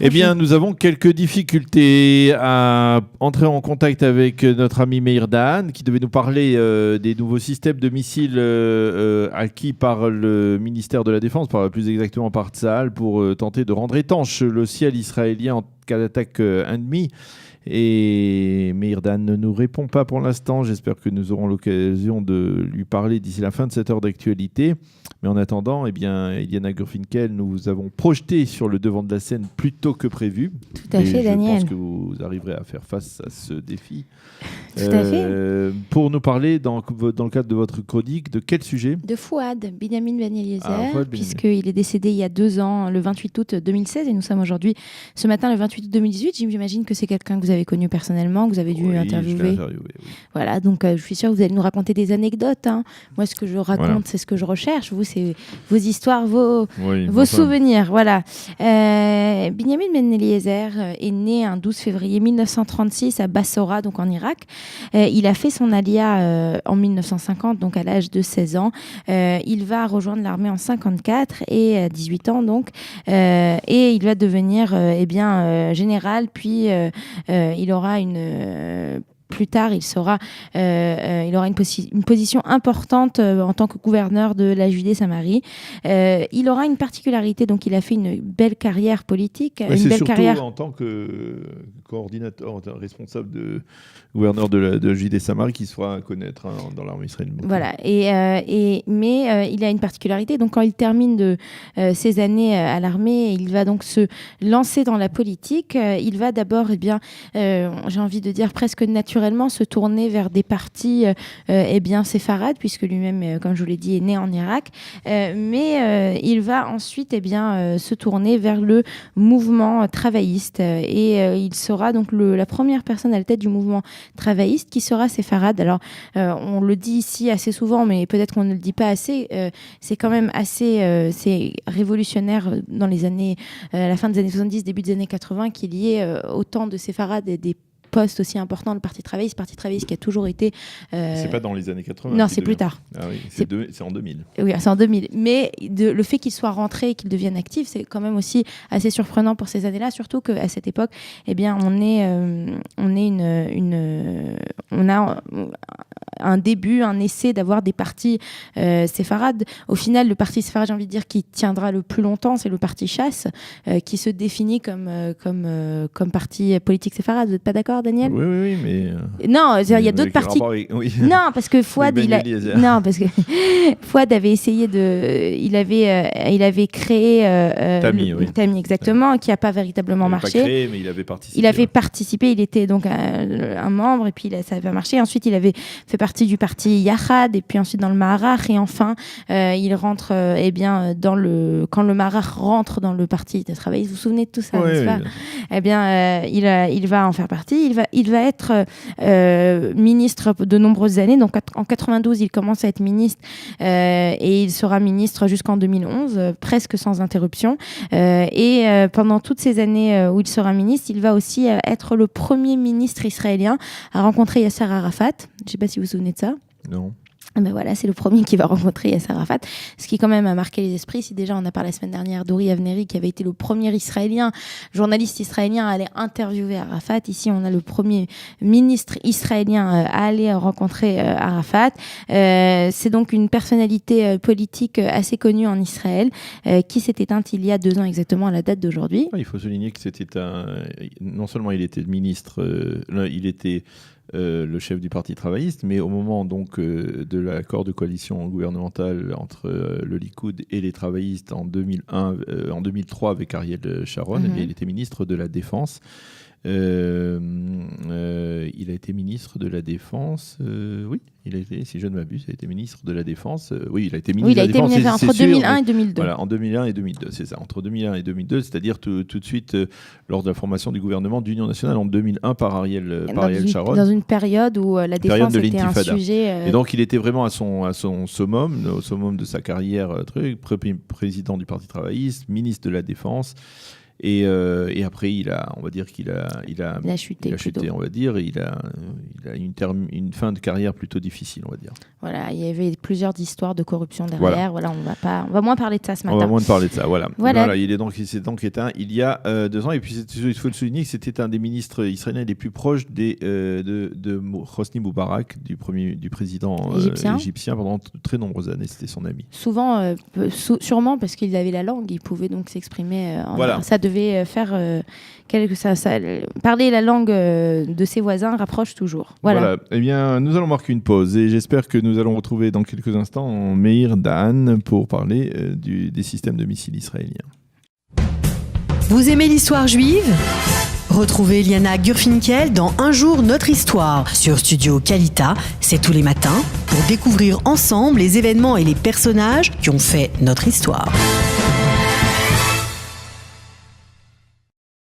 Eh bien, nous avons quelques difficultés à entrer en contact avec notre ami Meir Dahan, qui devait nous parler des nouveaux systèmes de missiles acquis par le ministère de la Défense, plus exactement par Tsahal, pour tenter de rendre étanche le ciel israélien en cas d'attaque ennemie. Et Meir Dahan ne nous répond pas pour l'instant. J'espère que nous aurons l'occasion de lui parler d'ici la fin de cette heure d'actualité. Mais en attendant, eh bien, Eliana Gurfinkel, nous avons projeté sur le devant de la scène plus tôt que prévu. Tout à fait, Daniel. Je pense que vous arriverez à faire face à ce défi. Tout à fait. Pour nous parler, dans le cadre de votre chronique, de quel sujet ? De Fouad, Binyamin Ben Eliezer, puisqu'il est décédé il y a 2 ans, le 28 août 2016, et nous sommes aujourd'hui, ce matin, le 28 août 2018. J'imagine que c'est quelqu'un que vous avez connu personnellement, que vous avez dû interviewer. Oui. Voilà, donc je suis sûre que vous allez nous raconter des anecdotes. Hein. Moi, ce que je raconte, c'est ce que je recherche. Vous, c'est vos histoires, vos souvenirs. Voilà. Binyamin Ben Eliezer est né un 12 février 1936 à Bassora, donc en Irak. Il a fait son alia en 1950, donc à l'âge de 16 ans. Il va rejoindre l'armée en 54 et à 18 ans, donc. Et il va devenir général, puis il aura plus tard, il aura une position importante en tant que gouverneur de la Judée-Samarie. Il aura une particularité, donc il a fait une belle carrière politique. C'est surtout carrière en tant que coordinateur, responsable de gouverneur de la Judée-Samarie qui se fera connaître dans l'armée israélienne. Voilà. Mais il a une particularité. Donc quand il termine de ses années à l'armée, il va donc se lancer dans la politique. Il va d'abord, j'ai envie de dire presque naturellement, se tourner vers des partis séfarades, puisque lui-même, comme je vous l'ai dit, est né en Irak. Mais il va ensuite se tourner vers le mouvement travailliste. Et il sera donc la première personne à la tête du mouvement travailliste qui sera séfarade. Alors, on le dit ici assez souvent, mais peut-être qu'on ne le dit pas assez. C'est quand même assez c'est révolutionnaire dans les années, à la fin des années 70, début des années 80, qu'il y ait autant de séfarades et des postes aussi importants, le Parti travailliste qui a toujours été... C'est pas dans les années 80. Non, c'est plus tard. Ah oui, c'est en 2000. Oui, c'est en 2000. Mais le fait qu'il soit rentré et qu'il devienne actif, c'est quand même aussi assez surprenant pour ces années-là, surtout qu'à cette époque, on a un début, un essai d'avoir des partis séfarades. Au final, le parti séfarade, j'ai envie de dire, qui tiendra le plus longtemps, c'est le parti Chasse, qui se définit comme parti politique séfarade. Vous n'êtes pas d'accord, Daniel ? Oui, mais... Non, il y a d'autres partis... Non, parce que Fouad, Fouad avait essayé de... Il avait créé... Tami, exactement, qui n'a pas véritablement marché. Pas créé, mais il avait participé. Il avait participé, il était donc un membre, et puis ça n'avait pas marché. Ensuite, il avait fait partie du parti Yachad, et puis ensuite dans le Maharach, et enfin, il rentre quand le Maharach rentre dans le parti de travail. Vous vous souvenez de tout ça, n'est-ce pas ? Il va en faire partie. Il va être ministre de nombreuses années. Donc en 92, il commence à être ministre et il sera ministre jusqu'en 2011, presque sans interruption. Et pendant toutes ces années où il sera ministre, il va aussi être le premier ministre israélien à rencontrer Yasser Arafat. Je ne sais pas si vous vous souvenez de ça. Non. Ben voilà, c'est le premier qui va rencontrer Yasser Arafat, ce qui quand même a marqué les esprits. Si déjà on a parlé la semaine dernière d'Ori Avneri, qui avait été le premier journaliste israélien à aller interviewer Arafat, ici on a le premier ministre israélien à aller rencontrer Arafat. C'est donc une personnalité politique assez connue en Israël, qui s'est éteinte il y a 2 ans exactement à la date d'aujourd'hui. Il faut souligner que c'était non seulement il était ministre, il était le chef du Parti travailliste, mais au moment donc de l'accord de coalition gouvernementale entre le Likoud et les travaillistes en 2003 avec Ariel Sharon, il était ministre de la Défense. Il a été ministre de la Défense, si je ne m'abuse, il a été ministre de la Défense. Il a été ministre de la Défense. Il a été entre 2001 et 2002. Voilà, en 2001 et 2002, c'est ça. Entre 2001 et 2002, c'est-à-dire tout de suite lors de la formation du gouvernement d'Union nationale en 2001 par Ariel Sharon. Dans une période où la défense était un sujet... Et donc il était vraiment à son summum, au summum de sa carrière, président du Parti travailliste, ministre de la Défense. Et après, on va dire qu'il a chuté, on va dire. Il a une fin de carrière plutôt difficile, on va dire. Voilà, il y avait plusieurs histoires de corruption derrière. Voilà, on va moins parler de ça ce matin. On va moins parler de ça, voilà. Il s'est donc éteint il y a 2 ans. Et puis, il faut le souligner que c'était un des ministres israéliens les plus proches de Hosni Moubarak, du président égyptien pendant de très nombreuses années. C'était son ami. Souvent, sûrement parce qu'il avait la langue, il pouvait donc s'exprimer. Ça devait faire parler la langue de ses voisins rapproche toujours. Voilà. Eh bien, nous allons marquer une pause et j'espère que nous allons retrouver dans quelques instants Meir Dahan pour parler des systèmes de missiles israéliens. Vous aimez l'histoire juive ? Retrouvez Liana Gurfinkel dans Un jour notre histoire sur Studio Kalita, c'est tous les matins, pour découvrir ensemble les événements et les personnages qui ont fait notre histoire.